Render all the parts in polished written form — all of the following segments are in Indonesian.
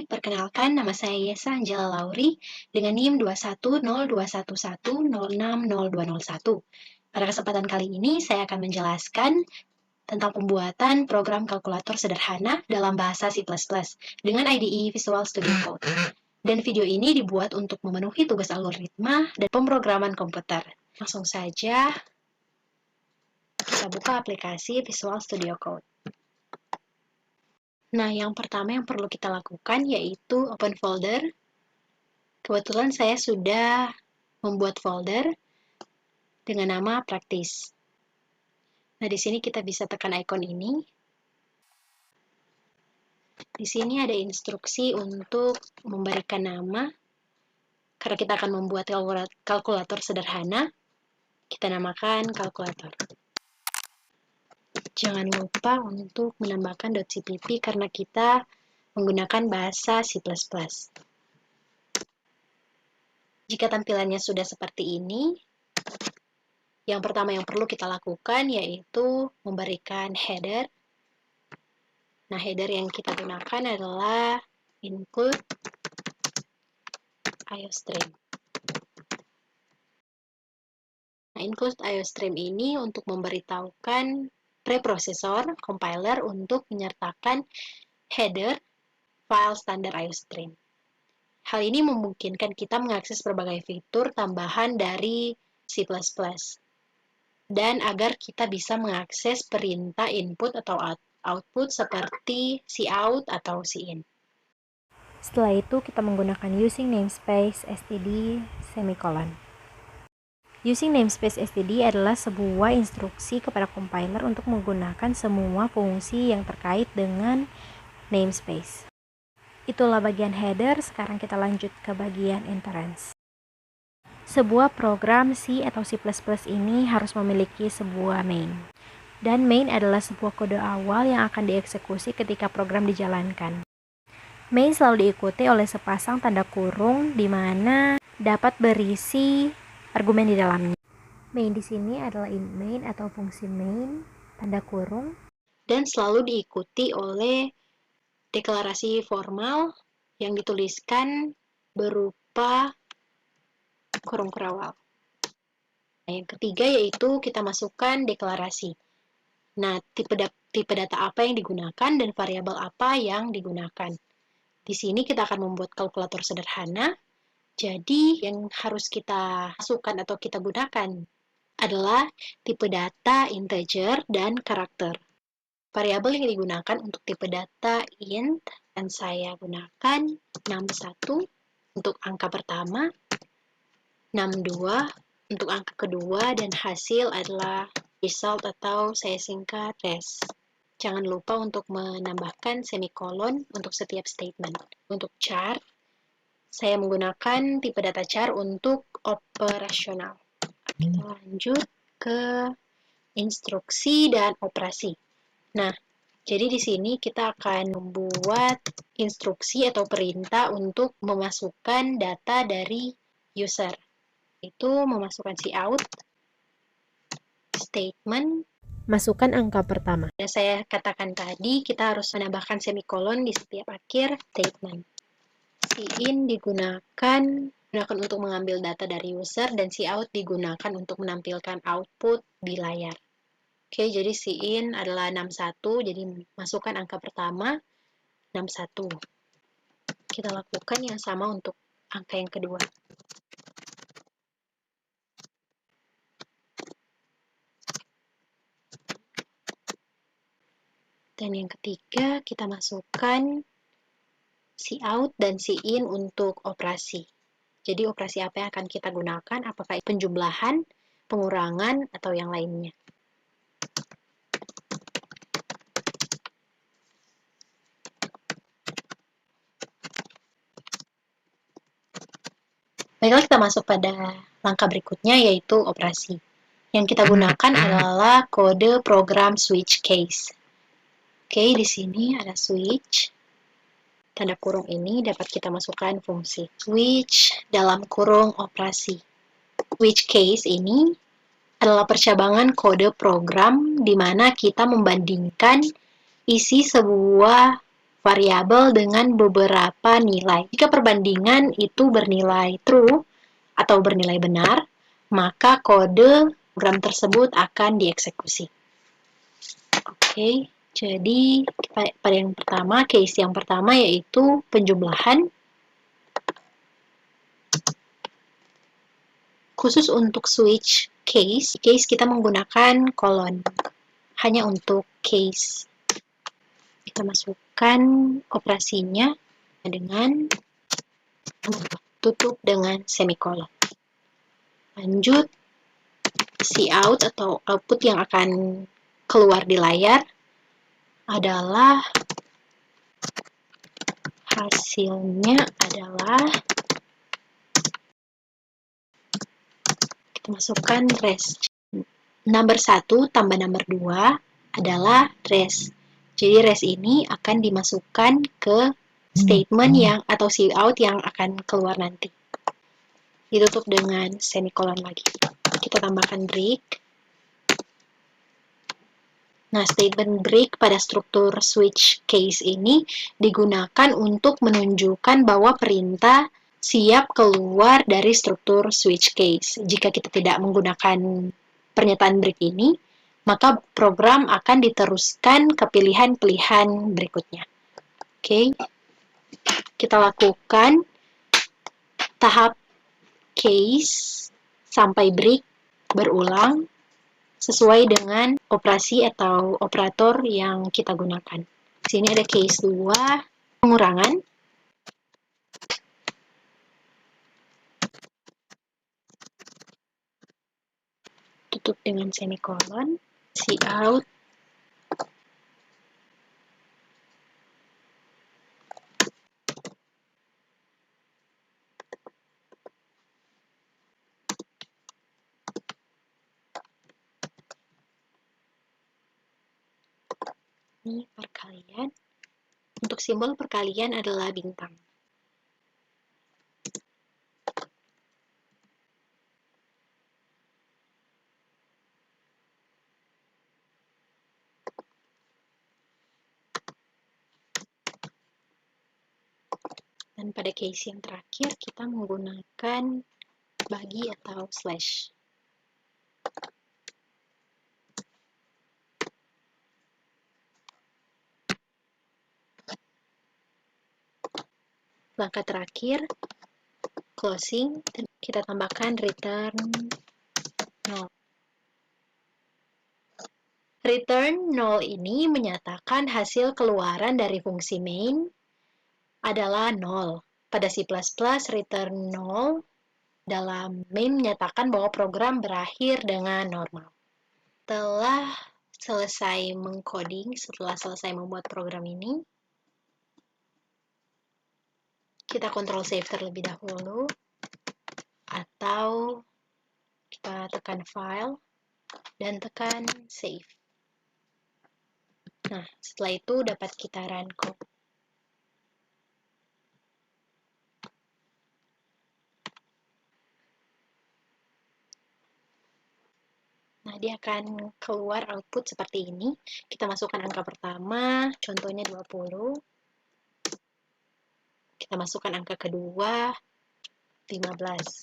perkenalkan nama saya Yesa Angela Lauri dengan NIM 2102110600201. Pada kesempatan kali ini, saya akan menjelaskan tentang pembuatan program kalkulator sederhana dalam bahasa C++ dengan IDE Visual Studio Code. Dan video ini dibuat untuk memenuhi tugas algoritma dan pemrograman komputer. Langsung saja, kita buka aplikasi Visual Studio Code. Nah, yang pertama yang perlu kita lakukan yaitu open folder. Kebetulan saya sudah membuat folder dengan nama practice. Nah, di sini kita bisa tekan icon ini. Di sini ada instruksi untuk memberikan nama. Karena kita akan membuat kalkulator sederhana, kita namakan kalkulator. Jangan lupa untuk menambahkan .cpp karena kita menggunakan bahasa C++. Jika tampilannya sudah seperti ini, yang pertama yang perlu kita lakukan yaitu memberikan header. Nah, header yang kita gunakan adalah include IOStream. Nah, include IOStream ini untuk memberitahukan preprosesor, compiler untuk menyertakan header file standar IOStream. Hal ini memungkinkan kita mengakses berbagai fitur tambahan dari C++. Dan agar kita bisa mengakses perintah input atau output seperti cout atau cin. Setelah itu kita menggunakan using namespace std semicolon. Using namespace std adalah sebuah instruksi kepada compiler untuk menggunakan semua fungsi yang terkait dengan namespace. Itulah bagian header, sekarang kita lanjut ke bagian inference. Sebuah program C atau C++ ini harus memiliki sebuah main. Dan main adalah sebuah kode awal yang akan dieksekusi ketika program dijalankan. Main selalu diikuti oleh sepasang tanda kurung di mana dapat berisi argumen di dalamnya. Main di sini adalah int main atau fungsi main, tanda kurung. Dan selalu diikuti oleh deklarasi formal yang dituliskan berupa kurung kerawal. Nah, yang ketiga yaitu kita masukkan deklarasi. Nah, tipe data apa yang digunakan dan variabel apa yang digunakan. Di sini kita akan membuat kalkulator sederhana. Jadi, yang harus kita masukkan atau kita gunakan adalah tipe data integer dan karakter. Variabel yang digunakan untuk tipe data int, dan saya gunakan 61 untuk angka pertama, 62 untuk angka kedua, dan hasil adalah result atau saya singkat res. Jangan lupa untuk menambahkan semikolon untuk setiap statement. Untuk char, saya menggunakan tipe data char untuk operasional. Kita lanjut ke instruksi dan operasi. Nah, jadi di sini kita akan membuat instruksi atau perintah untuk memasukkan data dari user. Itu memasukkan cout, statement, Masukkan angka pertama. dan saya katakan tadi kita harus menambahkan semikolon di setiap akhir statement. Cin digunakan untuk mengambil data dari user dan cout digunakan untuk menampilkan output di layar. Oke, jadi cin adalah 61, jadi masukkan angka pertama 61. Kita lakukan yang sama untuk angka yang kedua. Dan yang ketiga, kita masukkan cout dan cin untuk operasi. Jadi operasi apa yang akan kita gunakan? Apakah penjumlahan, pengurangan, atau yang lainnya? Baiklah, kita masuk pada langkah berikutnya, yaitu operasi. Yang kita gunakan adalah kode program switch case. Oke, di sini ada switch. Tanda kurung ini dapat kita masukkan fungsi switch dalam kurung operasi. Switch case ini adalah percabangan kode program di mana kita membandingkan isi sebuah variabel dengan beberapa nilai. Jika perbandingan itu bernilai true atau bernilai benar, maka kode program tersebut akan dieksekusi. Oke, jadi pada yang pertama, case yang pertama yaitu penjumlahan. Khusus untuk switch case kita menggunakan kolon. Hanya untuk case. Kita masukkan operasinya dengan tutup dengan semikolon. Lanjut, cout atau output yang akan keluar di layar adalah hasilnya adalah kita masukkan res. Number 1 tambah number 2 adalah res. Jadi res ini akan dimasukkan ke statement yang atau cout yang akan keluar nanti. Ditutup dengan semikolon lagi. Kita tambahkan break. Nah, statement break pada struktur switch case ini digunakan untuk menunjukkan bahwa perintah siap keluar dari struktur switch case. Jika kita tidak menggunakan pernyataan break ini, maka program akan diteruskan ke pilihan-pilihan berikutnya. Oke, kita lakukan tahap case sampai break berulang sesuai dengan operasi atau operator yang kita gunakan. Di sini ada case 2, pengurangan. Tutup dengan semikolon, cout. Ini perkalian. Untuk simbol perkalian adalah bintang. Dan pada case yang terakhir, kita menggunakan bagi atau slash. Langkah terakhir, closing, dan kita tambahkan return 0. Return 0 ini menyatakan hasil keluaran dari fungsi main adalah 0. Pada C++, return 0 dalam main menyatakan bahwa program berakhir dengan normal. Setelah selesai mengcoding, setelah selesai membuat program ini, kita Ctrl Save terlebih dahulu, atau kita tekan File, dan tekan Save. Nah, setelah itu dapat kita run code. Nah, dia akan keluar output seperti ini. Kita masukkan angka pertama, contohnya 20. Kita masukkan angka kedua, 15.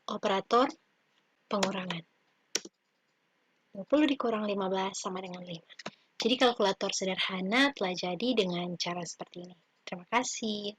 Operator pengurangan. 20 dikurang 15 sama dengan 5. Jadi kalkulator sederhana telah jadi dengan cara seperti ini. Terima kasih.